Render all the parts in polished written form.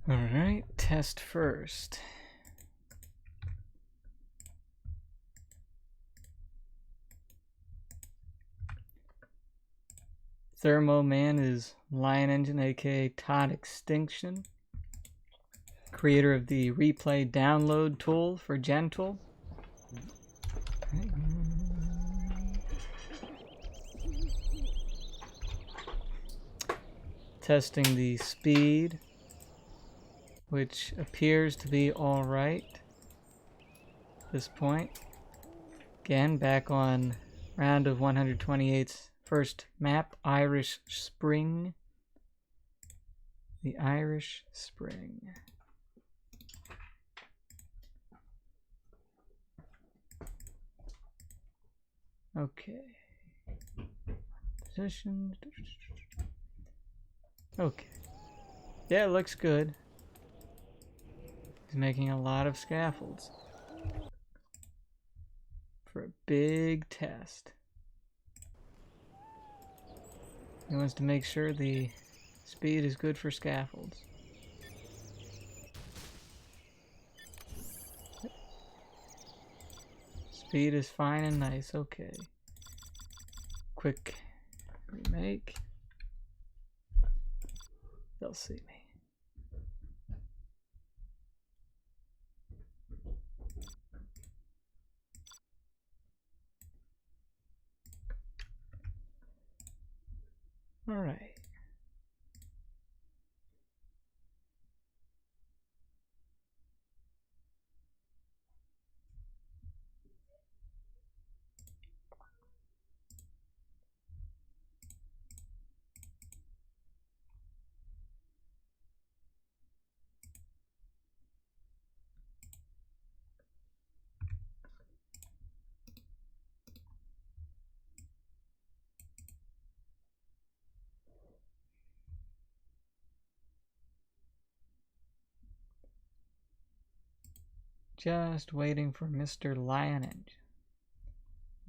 Alright, test first. Thermo Man is lionengine, aka Todd Extinction, creator of the replay download tool for Gentle. Testing the speed, which appears to be alright at this point. Again, back on round of 128's first map, Irish Spring. The Irish Spring. Okay. Positions. Okay. Yeah, it looks good. He's making a lot of scaffolds for a big test. He wants to make sure the speed is good for scaffolds. Speed is fine and nice, okay. Quick remake. They'll see me. All right. Just waiting for Mr. Lionengine.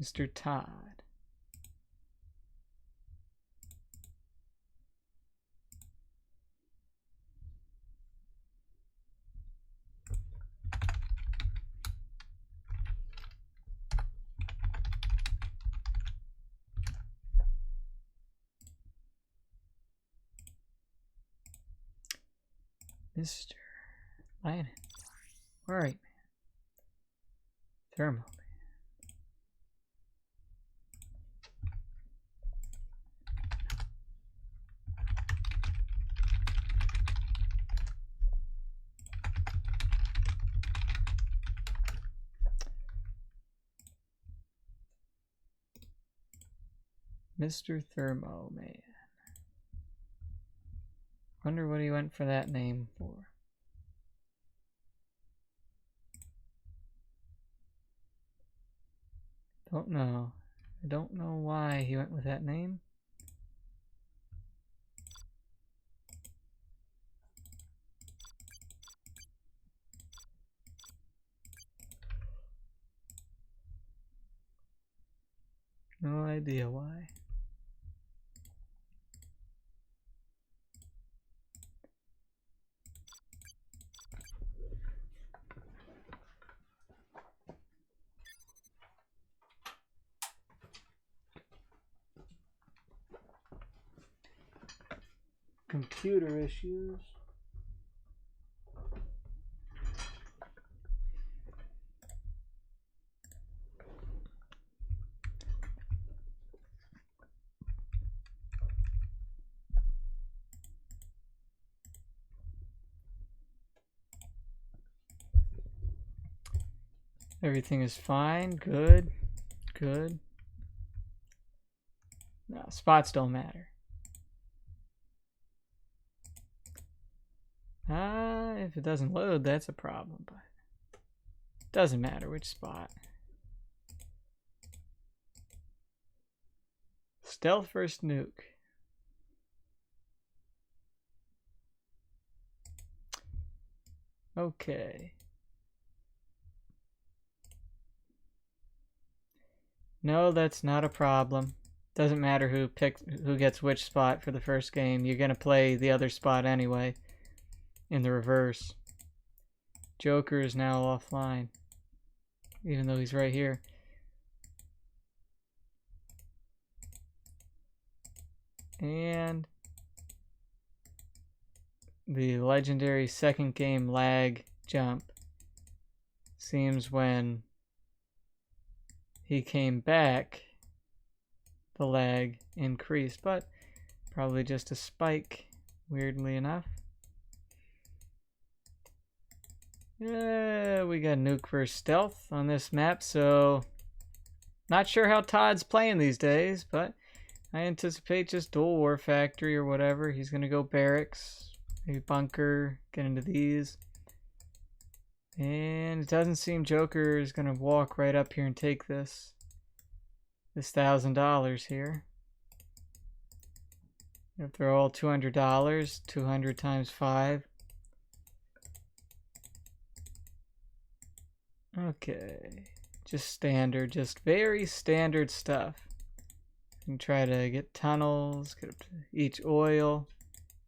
Mr. Todd. Mr. Lionengine. Where are you, man? Thermo Man. Mr. Thermo Man. Wonder what he went for that name for. Don't know. I don't know why he went with that name. No idea why. Computer issues. Everything is fine. Good. Good. No, spots don't matter. If it doesn't load, that's a problem, but it doesn't matter which spot. Stealth first nuke. Okay. No, that's not a problem. Doesn't matter who gets which spot for the first game. You're gonna play the other spot anyway. in the reverse. JoKeR is now offline, even though he's right here. And the legendary second game lag jump seems when he came back, the lag increased, but probably just a spike, weirdly enough. Yeah, we got nuke versus stealth on this map, so not sure how Todd's playing these days, but I anticipate just dual war factory or whatever. He's gonna go barracks, maybe bunker, get into these. And it doesn't seem JoKeR is gonna walk right up here and take this $1,000 here. If they're all $200, 200 times 5. Okay, just standard, just very standard stuff. You can try to get tunnels, get up to each oil,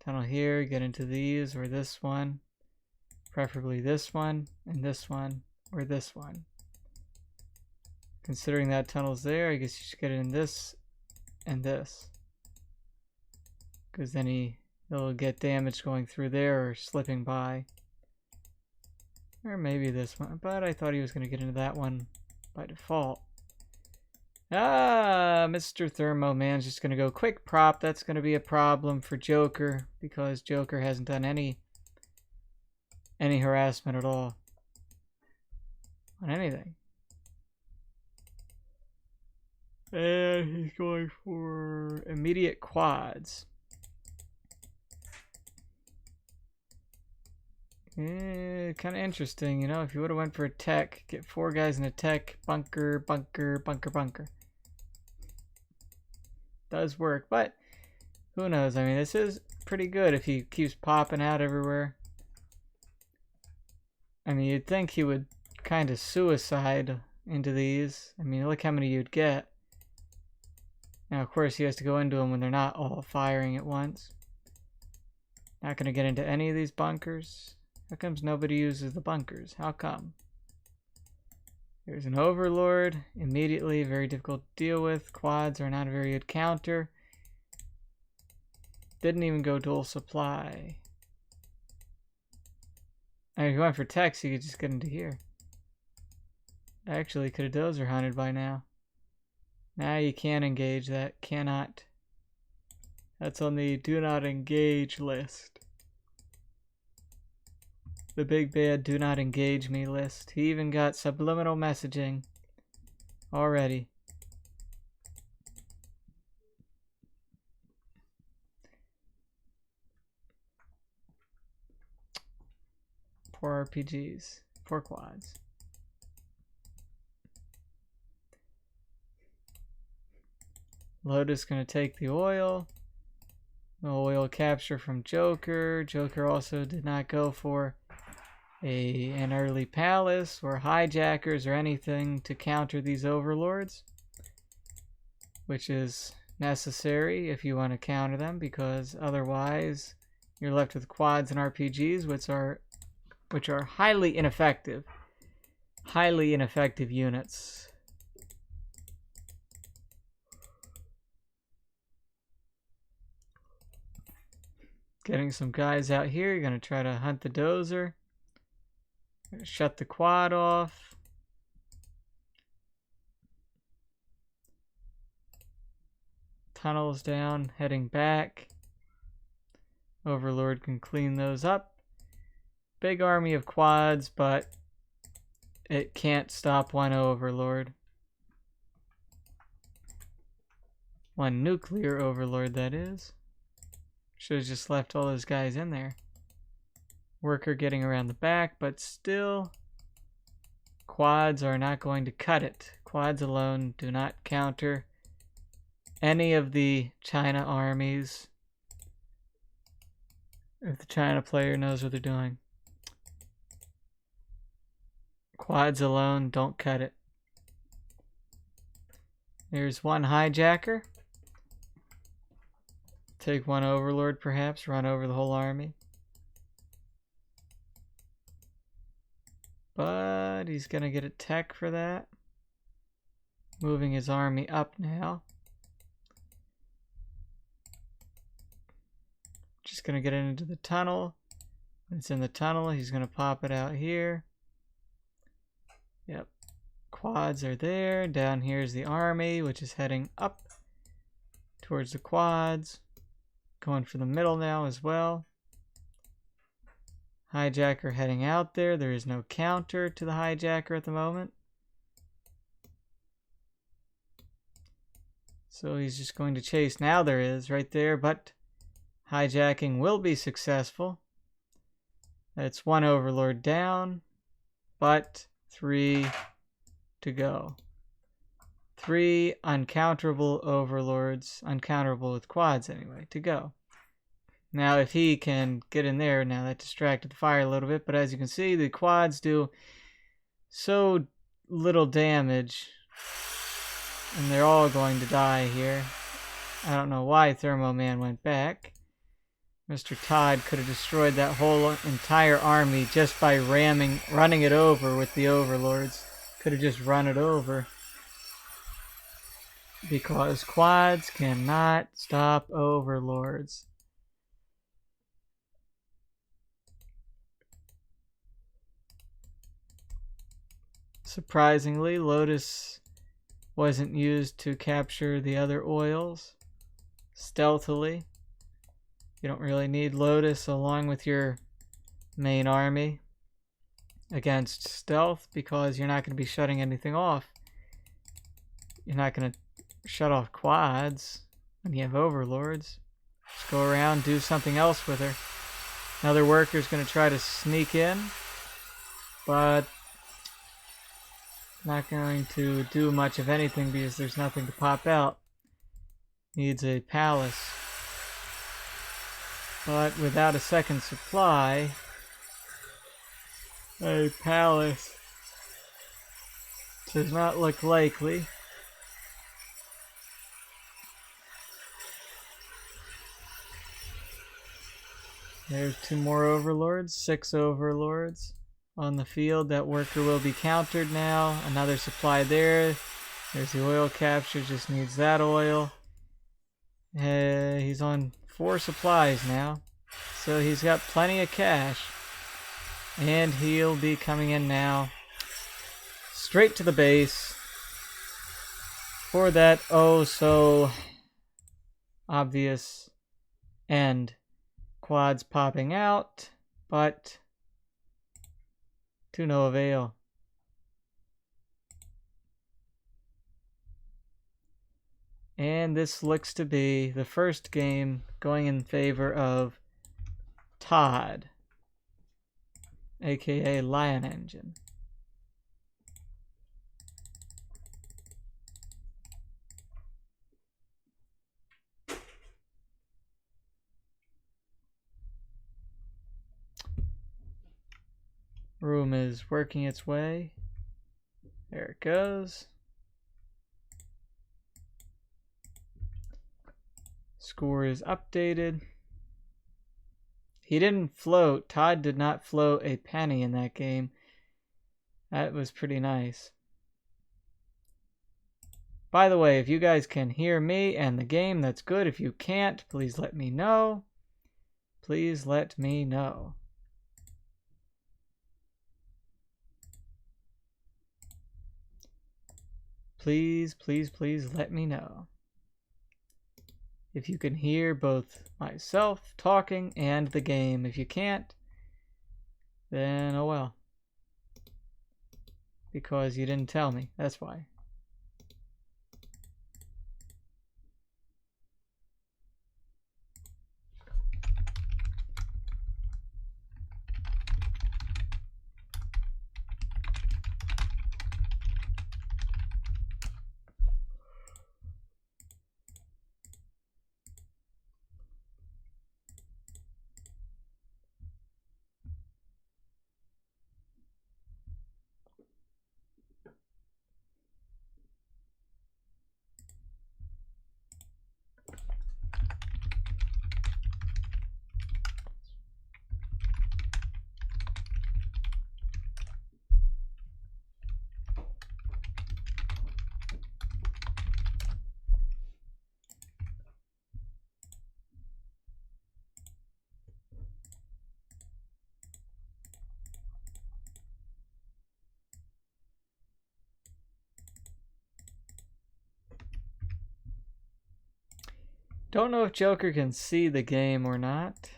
tunnel here, get into these or this one, preferably this one, and this one, or this one. Considering that tunnel's there, I guess you should get it in this and this. Because then he'll get damage going through there or slipping by. Or maybe this one, but I thought he was going to get into that one by default. Ah, Mr. Thermo Man's just going to go quick prop. That's going to be a problem for JoKeR because JoKeR hasn't done any harassment at all on anything. And he's going for immediate quads. Kind of interesting, you know, if you would have went for a tech, get 4 guys in a tech, bunker, bunker, bunker, bunker. Does work, but who knows? I mean, this is pretty good if he keeps popping out everywhere. I mean, you'd think he would kind of suicide into these. I mean, look how many you'd get. Now, of course, he has to go into them when they're not all firing at once. Not going to get into any of these bunkers. How comes nobody uses the bunkers? How come? There's an overlord. Immediately, very difficult to deal with. Quads are not a very good counter. Didn't even go dual supply. I mean, if you went for techs, you could just get into here. Actually, could have dozer hunted by now. Now you can't engage that. Cannot. That's on the do not engage list. The big bad do not engage me list. He even got subliminal messaging already. Poor RPGs. Poor quads. Lotus gonna take the oil. No oil capture from JoKeR. JoKeR also did not go for an early palace or hijackers or anything to counter these overlords, which is necessary if you want to counter them, because otherwise you're left with quads and RPGs, which are highly ineffective units. Getting some guys out here. You're going to try to hunt the dozer. Shut the quad off. Tunnels down, heading back. Overlord can clean those up. Big army of quads, but it can't stop one overlord. One nuclear overlord, that is. Should have just left all those guys in there. Worker getting around the back, but still, quads are not going to cut it. Quads alone do not counter any of the China armies. If the China player knows what they're doing. Quads alone don't cut it. There's one hijacker. Take one overlord perhaps, run over the whole army. But he's going to get a tech for that. Moving his army up now. Just going to get it into the tunnel. When it's in the tunnel, he's going to pop it out here. Yep. Quads are there. Down here's the army, which is heading up towards the quads. Going for the middle now as well. Hijacker heading out there. There is no counter to the hijacker at the moment. So he's just going to chase. Now there is right there, but hijacking will be successful. That's one overlord down, but 3 to go. 3 uncounterable overlords, uncounterable with quads anyway, to go. Now if he can get in there, now that distracted the fire a little bit, but as you can see, the quads do so little damage, and they're all going to die here. I don't know why Thermo Man went back. Mr. Todd could have destroyed that whole entire army just by running it over with the overlords. Could have just run it over. Because quads cannot stop overlords. Surprisingly, Lotus wasn't used to capture the other oils stealthily. You don't really need Lotus along with your main army against stealth because you're not going to be shutting anything off. You're not going to shut off quads when you have overlords. Just go around, do something else with her. Another worker's going to try to sneak in, but not going to do much of anything because there's nothing to pop out. Needs a palace. But without a second supply, a palace does not look likely. There's 2 more overlords, 6 overlords on the field. That worker will be countered now. Another supply there. There's the oil capture, just needs that oil. He's on 4 supplies now, so he's got plenty of cash, and he'll be coming in now straight to the base for that oh so obvious end. Quads popping out, but to no avail. And this looks to be the first game going in favor of Todd, aka Lionengine. Room is working its way. There it goes. Score is updated. He didn't float. Todd did not float a penny in that game. That was pretty nice. By the way, if you guys can hear me and the game, that's good. If you can't, please let me know. Please let me know. Please, please, please let me know. If you can hear both myself talking and the game. If you can't, then oh well. Because you didn't tell me. That's why. Don't know if JoKeR can see the game or not.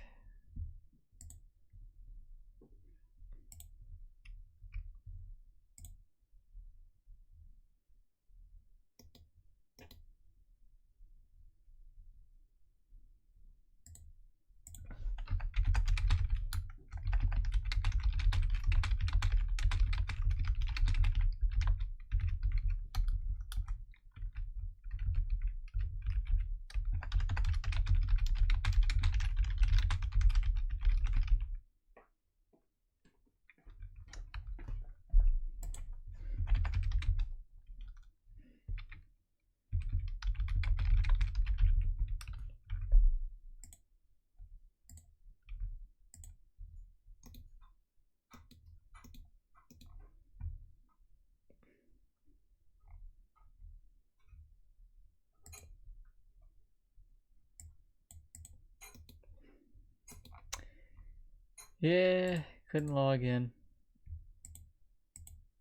Yeah, couldn't log in.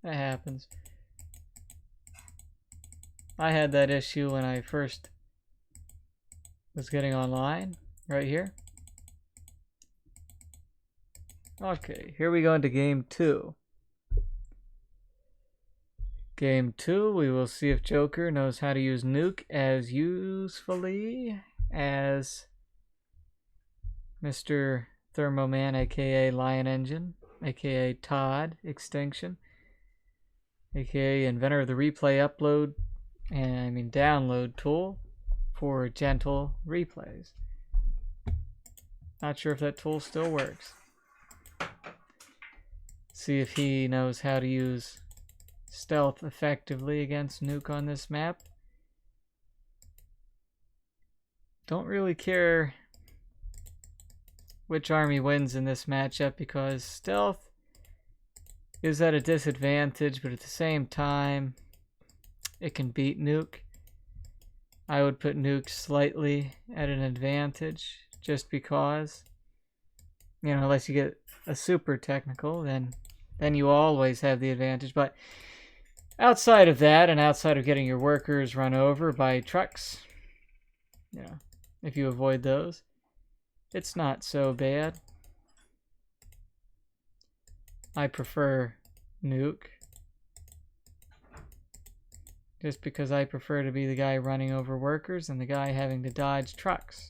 That happens. I had that issue when I first was getting online, right here. Okay, here we go into game 2. Game 2, we will see if JoKeR knows how to use nuke as usefully as Mr. Thermoman, aka lionengine, aka Todd Extinction, aka inventor of the replay upload, and download tool for gentle replays. Not sure if that tool still works. See if he knows how to use stealth effectively against nuke on this map. Don't really care which army wins in this matchup because stealth is at a disadvantage, but at the same time it can beat nuke. I would put nuke slightly at an advantage just because, unless you get a super technical, then you always have the advantage. But outside of that, and outside of getting your workers run over by trucks, if you avoid those, it's not so bad. I prefer nuke just because I prefer to be the guy running over workers and the guy having to dodge trucks.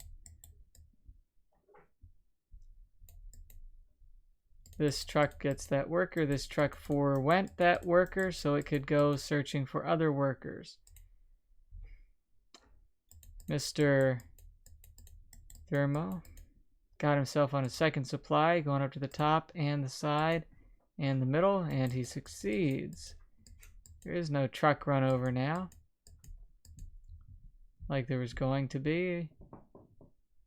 This truck gets that worker. This truck forewent that worker so it could go searching for other workers. Mr. Thermo got himself on a second supply, going up to the top and the side and the middle, and he succeeds. There is no truck run over now, like there was going to be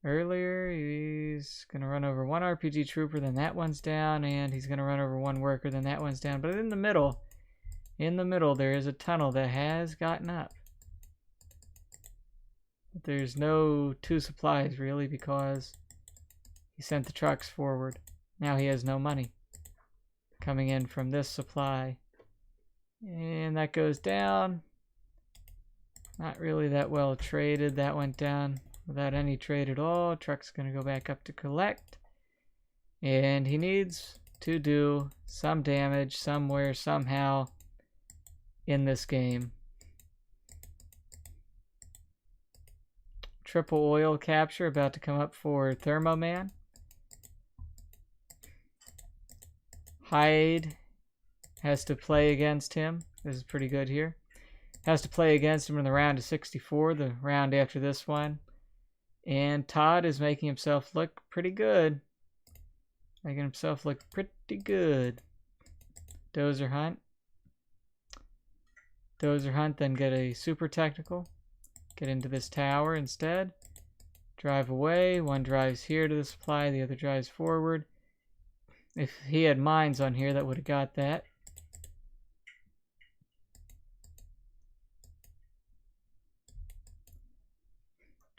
earlier. He's going to run over one RPG trooper, then that one's down, and he's going to run over one worker, then that one's down. But in the middle, there is a tunnel that has gotten up. But there's no two supplies, really, because he sent the trucks forward. Now he has no money coming in from this supply. And that goes down. Not really that well traded. That went down without any trade at all. Truck's going to go back up to collect. And he needs to do some damage somewhere, somehow in this game. Triple oil capture about to come up for Thermoman. Hyde has to play against him. This is pretty good here. Has to play against him in the round of 64, the round after this one. And Todd is making himself look pretty good. Making himself look pretty good. Dozer Hunt. Dozer Hunt, then get a super technical. Get into this tower instead. Drive away. One drives here to the supply, the other drives forward. If he had mines on here, that would have got that.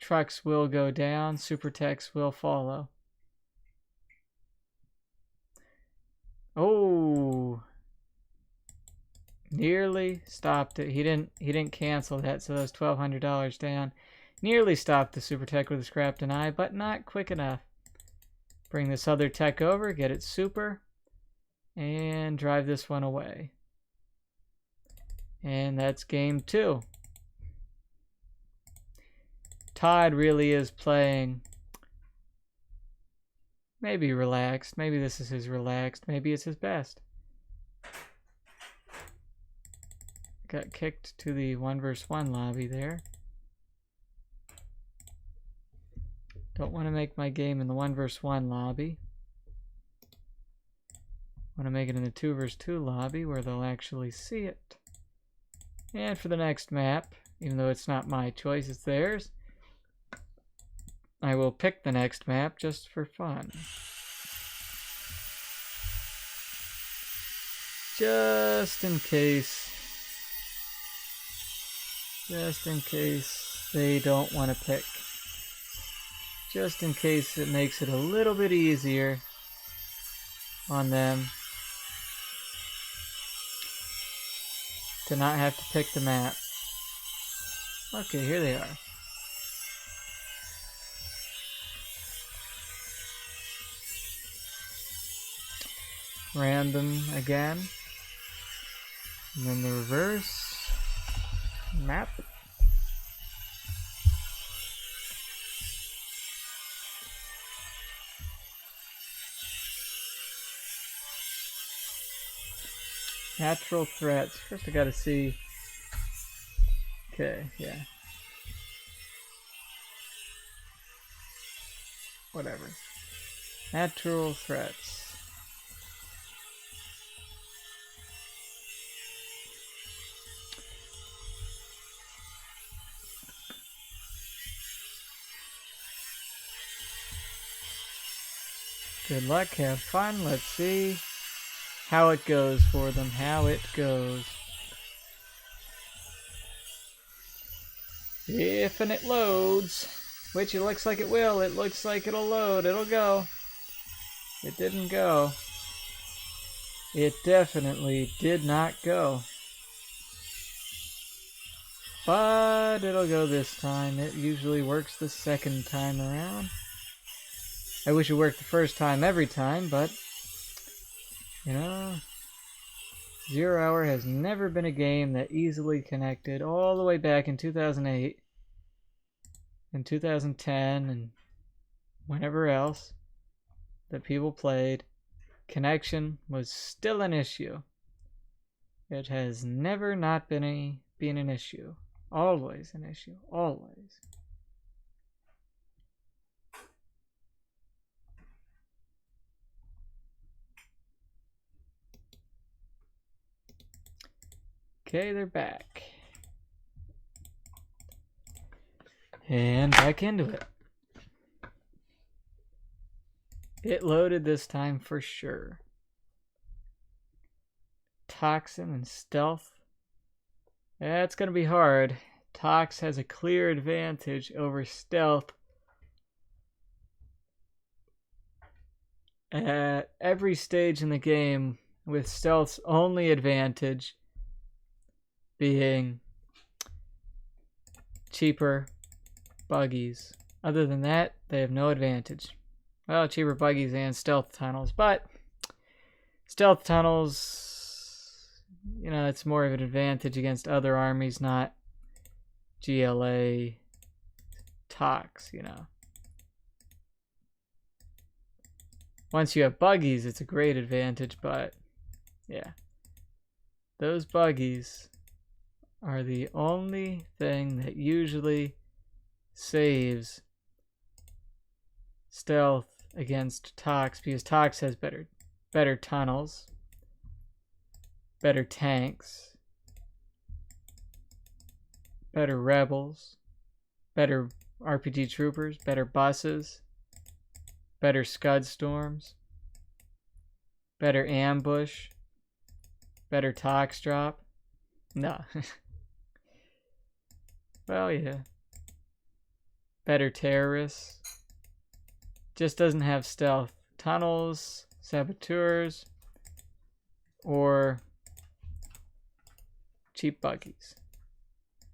Trucks will go down. Super techs will follow. Oh, nearly stopped it. He didn't cancel that, so that was $1,200 down. Nearly stopped the super tech with a scrap deny, but not quick enough. Bring this other tech over, get it super, and drive this one away. And that's game 2. Todd really is playing maybe relaxed. Maybe this is his relaxed. Maybe it's his best. Got kicked to the 1 versus 1 lobby there. Don't want to make my game in the 1 versus 1 lobby. Want to make it in the 2 versus 2 lobby where they'll actually see it. And for the next map, even though it's not my choice, it's theirs, I will pick the next map just for fun. Just in case they don't want to pick. Just in case it makes it a little bit easier on them to not have to pick the map. Okay, here they are. Random again. And then the reverse map. Natural threats. First I gotta see. Okay, yeah. Whatever. Natural threats. Good luck, have fun. Let's see how it goes for them, how it goes. If and it loads, which it looks like it will, it looks like it'll load, it'll go. It didn't go. It definitely did not go. But it'll go this time. It usually works the second time around. I wish it worked the first time every time, but you know, 0 Hour has never been a game that easily connected all the way back in 2008 and 2010 and whenever else that people played. Connection was still an issue. It has never not been an issue. Always an issue. Always. Okay, they're back. And back into it. It loaded this time for sure. Toxin and Stealth. That's going to be hard. Tox has a clear advantage over Stealth at every stage in the game, with Stealth's only advantage being cheaper buggies. Other than that, they have no advantage. Well, cheaper buggies and stealth tunnels, but stealth tunnels, you know, it's more of an advantage against other armies, not GLA Tox, you know. Once you have buggies, it's a great advantage, but yeah. Those buggies are the only thing that usually saves Stealth against Tox, because Tox has better tunnels, better tanks, better rebels, better RPG troopers, better buses, better scud storms, better ambush, better Tox drop. No. Well, yeah. Better terrorists. Just doesn't have stealth. Tunnels, saboteurs, or cheap buggies.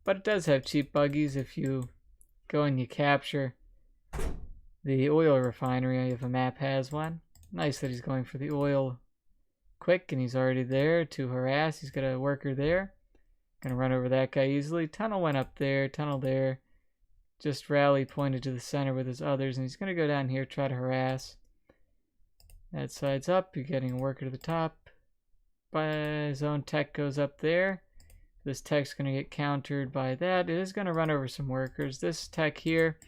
But it does have cheap buggies if you go and you capture the oil refinery if a map has one. Nice that he's going for the oil quick, and he's already there to harass. He's got a worker there. Gonna run over that guy easily. Tunnel went up there, tunnel there. Just rally pointed to the center with his others, and he's gonna go down here, try to harass. That side's up. You're getting a worker to the top. His own tech goes up there. This tech's gonna get countered by that. It is gonna run over some workers. This tech here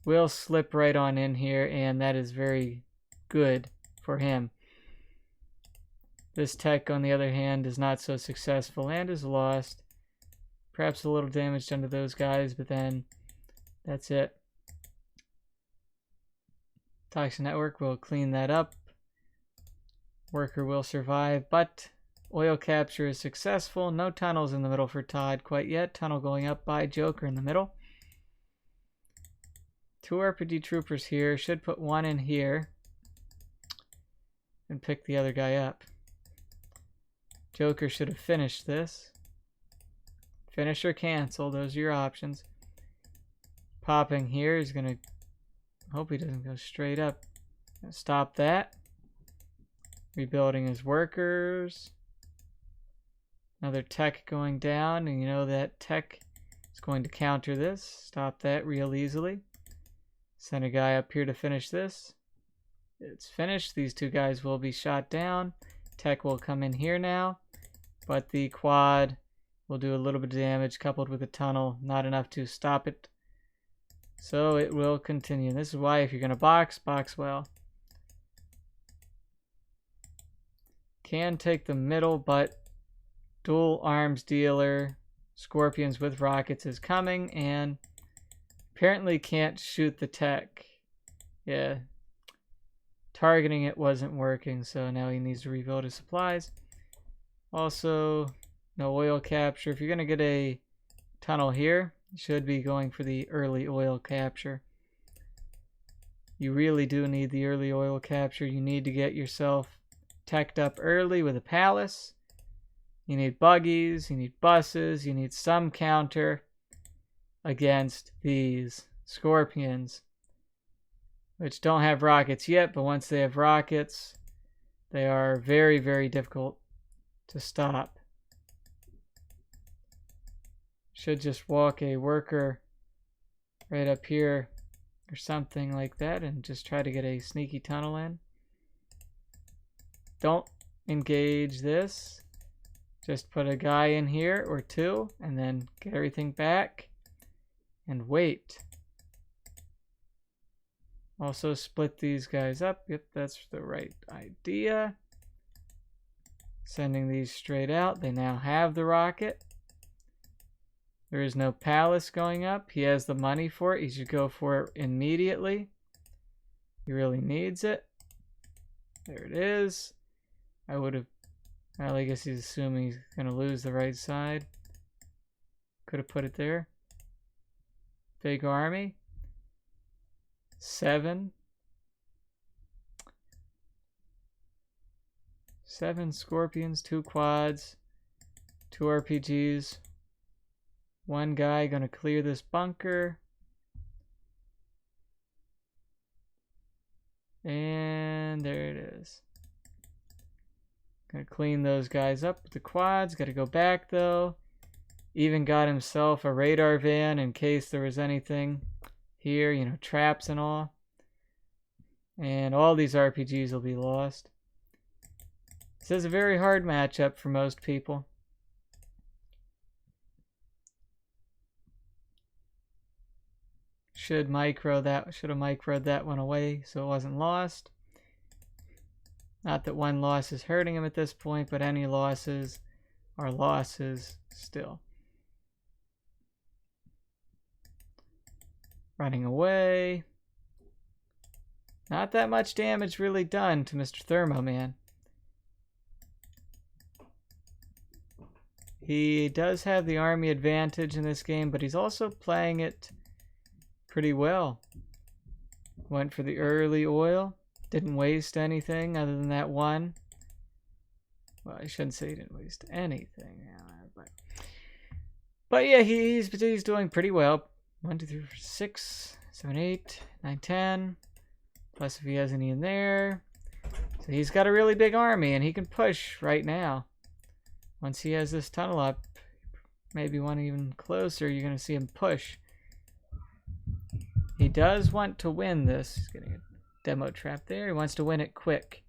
will slip right on in here, and that is very good for him. This tech, on the other hand, is not so successful and is lost. Perhaps a little damage done to those guys, but then that's it. Toxic network will clean that up. Worker will survive, but oil capture is successful. No tunnels in the middle for Todd quite yet. Tunnel going up by JoKeR in the middle. 2 RPG troopers here. Should put 1 in here and pick the other guy up. JoKeR should have finished this. Finish or cancel. Those are your options. Popping here is going to... hope he doesn't go straight up. Stop that. Rebuilding his workers. Another tech going down, and you know that tech is going to counter this. Stop that real easily. Send a guy up here to finish this. It's finished. These 2 guys will be shot down. Tech will come in here now, but the quad will do a little bit of damage coupled with a tunnel. Not enough to stop it. So it will continue. This is why if you're going to box well. Can take the middle, but dual arms dealer, Scorpions with rockets is coming, and apparently can't shoot the tech. Yeah. Targeting it wasn't working, so now he needs to rebuild his supplies. Also, no oil capture. If you're going to get a tunnel here, you should be going for the early oil capture. You really do need the early oil capture. You need to get yourself teched up early with a palace. You need buggies, you need buses, you need some counter against these Scorpions, which don't have rockets yet, but once they have rockets, they are very, very difficult to stop. Should just walk a worker right up here or something like that and just try to get a sneaky tunnel in. Don't engage this. Just put a guy in here or 2 and then get everything back and wait. Also split these guys up. Yep, that's the right idea. Sending these straight out. They now have the rocket. There is no palace going up. He has the money for it. He should go for it immediately. He really needs it. There it is. I would have... well, I guess he's assuming he's going to lose the right side. Could have put it there. Big army. 7 Scorpions, 2 quads, 2 RPGs. 1 guy gonna clear this bunker. And there it is. Gonna clean those guys up with the quads. Gotta go back though. Even got himself a radar van in case there was anything here, you know, traps and all. And all these RPGs will be lost. This is a very hard matchup for most people. Should have microed that one away so it wasn't lost. Not that 1 loss is hurting him at this point, but any losses are losses still. Running away. Not that much damage really done to Mr. Thermo Man. He does have the army advantage in this game, but he's also playing it pretty well. Went for the early oil. Didn't waste anything other than that 1. Well, I shouldn't say he didn't waste anything. But yeah, he's doing pretty well. 1, 2, 3, 4, 6, 7, 8, 9, 10. Plus if he has any in there. So he's got a really big army and he can push right now. Once he has this tunnel up, maybe one even closer, you're going to see him push. He does want to win this. He's getting a demo trap there. He wants to win it quick.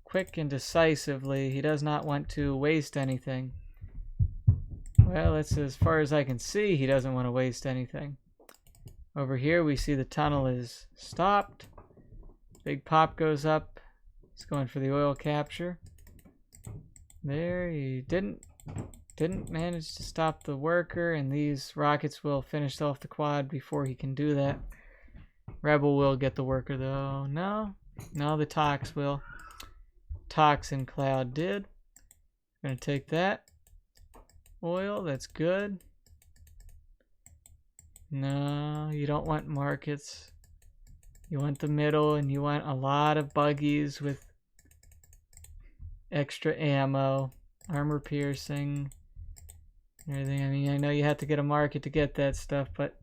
Quick and decisively. He does not want to waste anything. Well, that's as far as I can see. He doesn't want to waste anything. Over here we see the tunnel is stopped. Big pop goes up. He's going for the oil capture. There, he didn't manage to stop the worker, and these rockets will finish off the quad before he can do that. Rebel will get the worker though. No, the Tox will. Toxin Cloud did. Gonna take that. Oil, that's good. No, you don't want markets. You want the middle, and you want a lot of buggies with extra ammo, armor piercing, everything. I mean, I know you have to get a market to get that stuff, but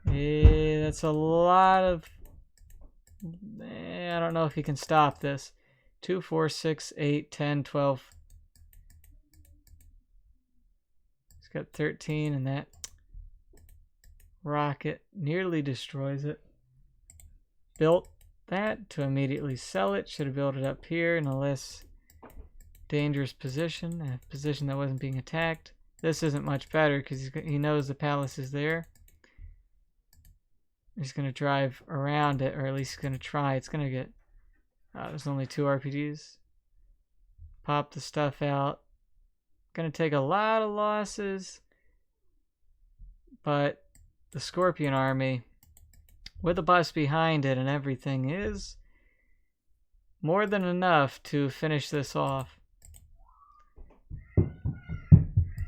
that's a lot of... I don't know if you can stop this. 2, 4, 6, 8, 10, 12. He's got 13, and that rocket nearly destroys it. Built that to immediately sell it. Should have built it up here in a less dangerous position, a position that wasn't being attacked. This isn't much better because he knows the palace is there. He's going to drive around it, or at least he's going to try. It's going to get... there's only 2 RPGs. Pop the stuff out. Going to take a lot of losses. But the Scorpion army, with a bus behind it and everything, is more than enough to finish this off.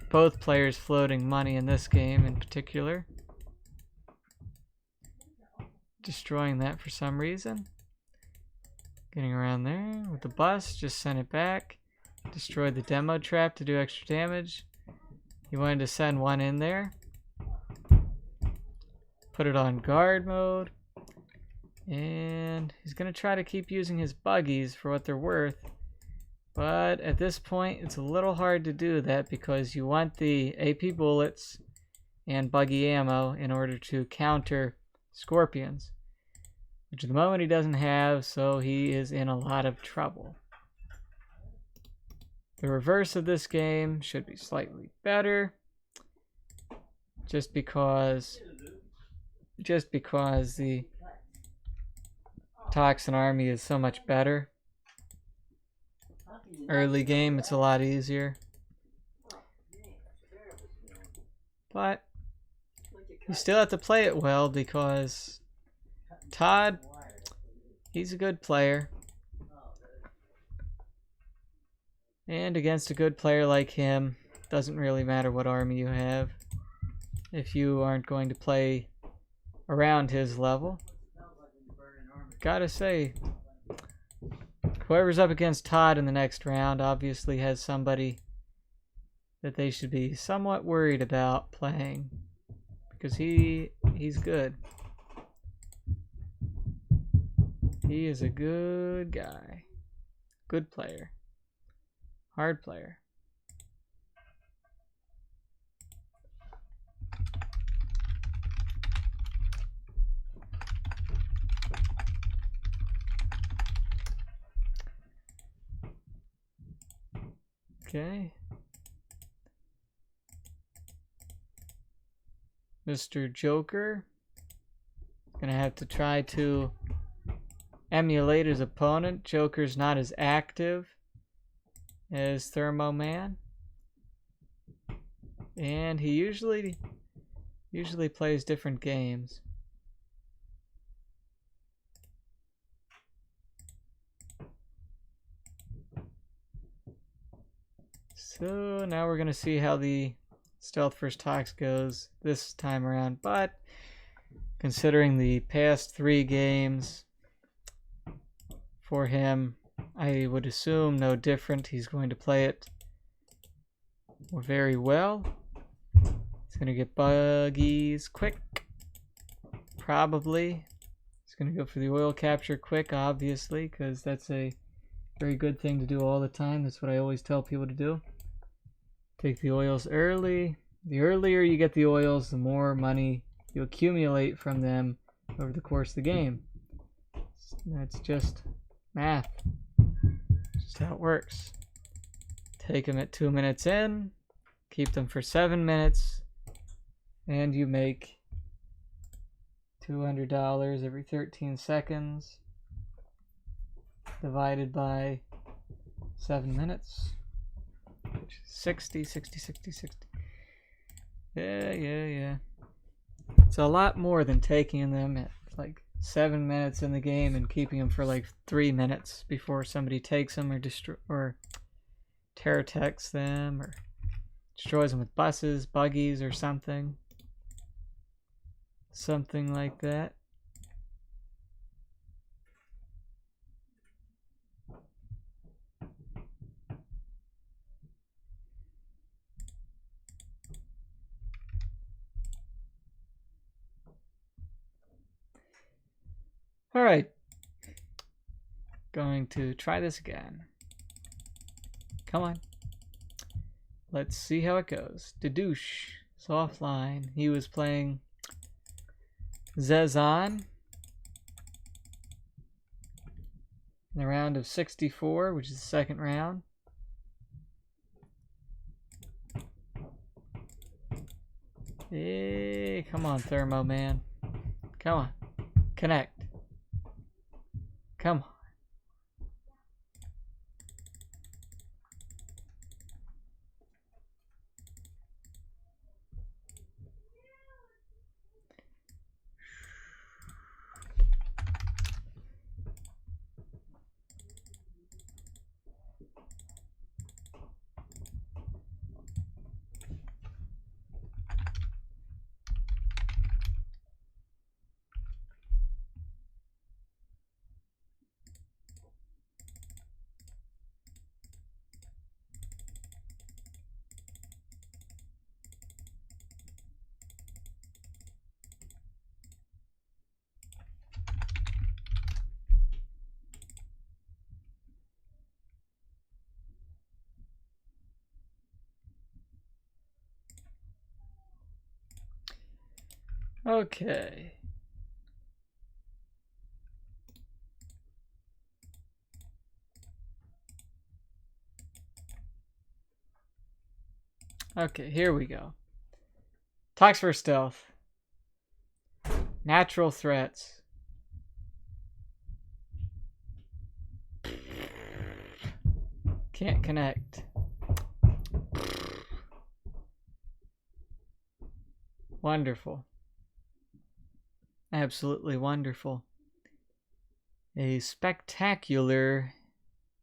Both players floating money in this game in particular. Destroying that for some reason. Getting around there with the bus, just sent it back. Destroyed the demo trap to do extra damage. He wanted to send one in there. Put it on guard mode. And he's going to try to keep using his buggies for what they're worth. But at this point, it's a little hard to do that because you want the AP bullets and buggy ammo in order to counter Scorpions, which at the moment he doesn't have, so he is in a lot of trouble. The reverse of this game should be slightly better, just because the Toxin army is so much better. Early game, it's a lot easier. But you still have to play it well because Todd, he's a good player. And against a good player like him, doesn't really matter what army you have if you aren't going to play around his level. Gotta say, whoever's up against Todd in the next round obviously has somebody that they should be somewhat worried about playing, because he's good. He is a good guy. Good player. Hard player. Okay. Mr. JoKeR gonna have to try to emulate his opponent. JoKeR's not as active as Thermo Man, and he usually plays different games. So now we're gonna see how the Stealth vs. Tox goes this time around, but considering the past 3 games for him, I would assume no different. He's going to play it very well. He's gonna get buggies quick. Probably. It's gonna go for the oil capture quick, obviously, because that's a very good thing to do all the time. That's what I always tell people to do. Take the oils early. The earlier you get the oils, the more money you accumulate from them over the course of the game. That's just math. Just how it works. Take them at 2 minutes in, keep them for 7 minutes, and you make $200 every 13 seconds divided by 7 minutes, which is 60. Yeah. It's a lot more than taking them at like 7 minutes in the game and keeping them for like 3 minutes before somebody takes them or terror attacks them or destroys them with buses, buggies, or something. Something like that. All right. Going to try this again. Come on. Let's see how it goes. Dedouche is offline. He was playing Zezan in the round of 64, which is the second round. Hey, come on, Thermo Man. Come on. Connect. Come on. Okay. Okay, here we go. Talks for stealth. Natural threats. Can't connect. Wonderful. Absolutely wonderful. A spectacular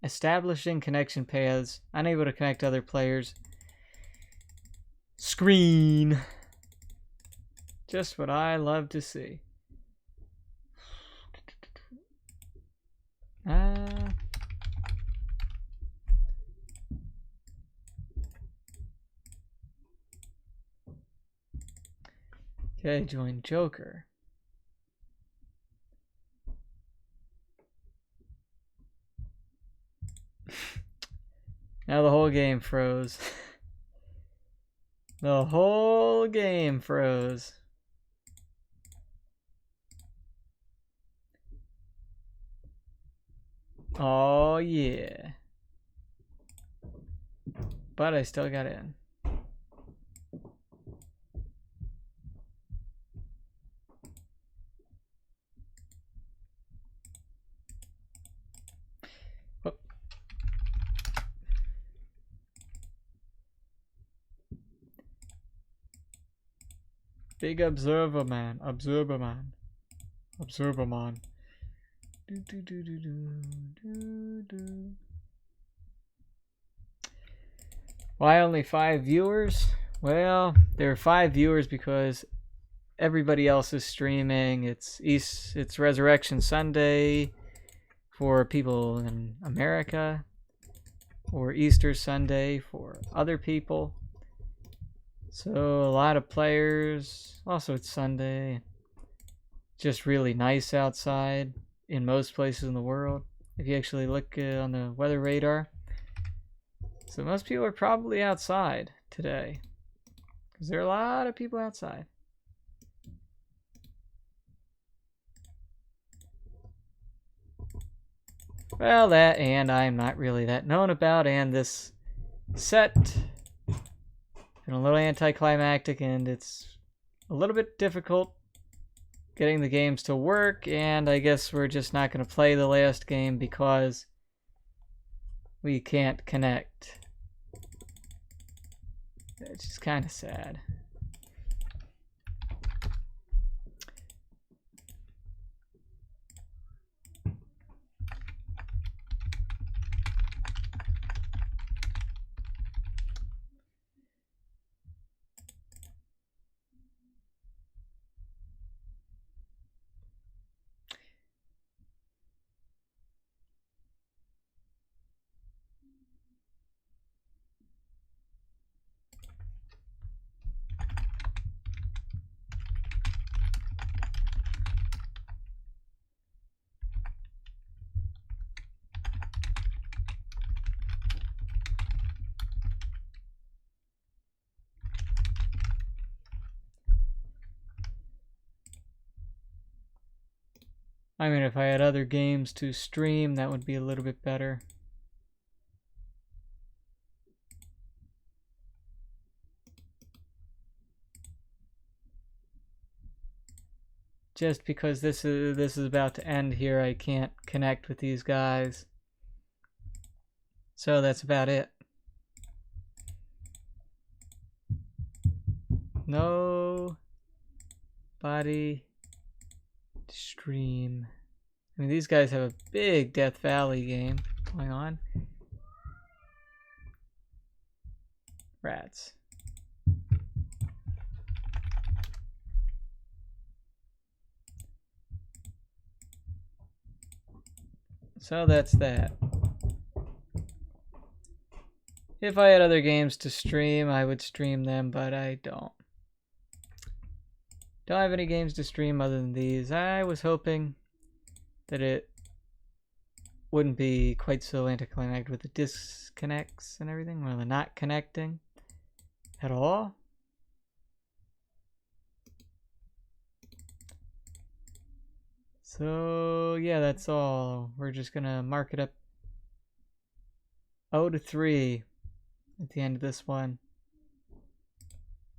establishing connection paths, unable to connect other players. Screen. Just what I love to see. Okay, join JoKeR. Now the whole game froze. The whole game froze. Oh yeah. But I still got in. Big observer man, observer man, observer man. Why only 5 viewers? Well, there are 5 viewers because everybody else is streaming. It's Resurrection Sunday for people in America, or Easter Sunday for other people. So a lot of players. Also, it's Sunday. Just really nice outside in most places in the world. If you actually look on the weather radar. So most people are probably outside today. Because there are a lot of people outside. Well, that and I'm not really that known about, and this set been a little anticlimactic, and it's a little bit difficult getting the games to work, and I guess we're just not going to play the last game because we can't connect. It's just kind of sad. I mean, if I had other games to stream, that would be a little bit better. Just because this is about to end here, I can't connect with these guys. So that's about it. Nobody to stream. I mean, these guys have a big Death Valley game going on. Rats. So that's that. If I had other games to stream, I would stream them, but I don't. Don't have any games to stream other than these. I was hoping that it wouldn't be quite so anticlimactic with the disconnects and everything, well, the not connecting at all. So yeah, that's all. We're just gonna mark it up 0-3 at the end of this one.